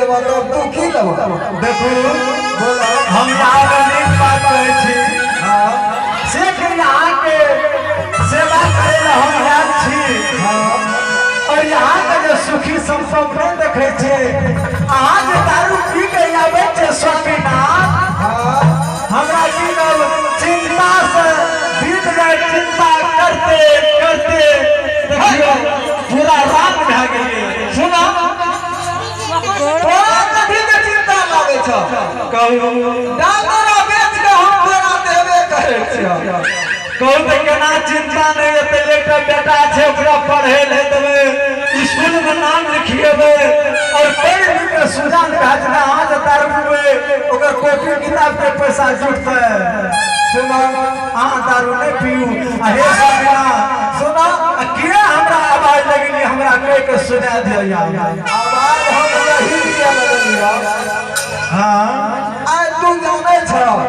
लेबो तो तू की लेबो देखो बोला हम यहाँ बात कहै छी हां सिर्फ यहाँ के सेवा करे ला हम आयल छी और यहाँ के जो सुखी संपन्न देखे छे अहाँ जे दारू पी के आवे छे स्वामीनाथ हमरा की चिंता से बीत जाए चिंता करते करते देखियो पूरा रात भए गेलै सुना तोरा कथी के चिंता लागे छ कहू डालरा बेच के हम तोरा देबे करे छियो कहू तो केना चिंता नहीं होते एक बेटा छे ओकरा पढ़े ले देवे स्कूल में नाम लिखिएबे और पढ़ लिख के सुजान भेजना आज दारूए ओकर कॉपी किताब के पैसा जुटते सुनो अहाँ दारू नहीं पीऊ आ हे सबिना सुनो के हमरा आवाज लगली हमरा कह के सुना दिया आवाज हम यही के लगलिया हां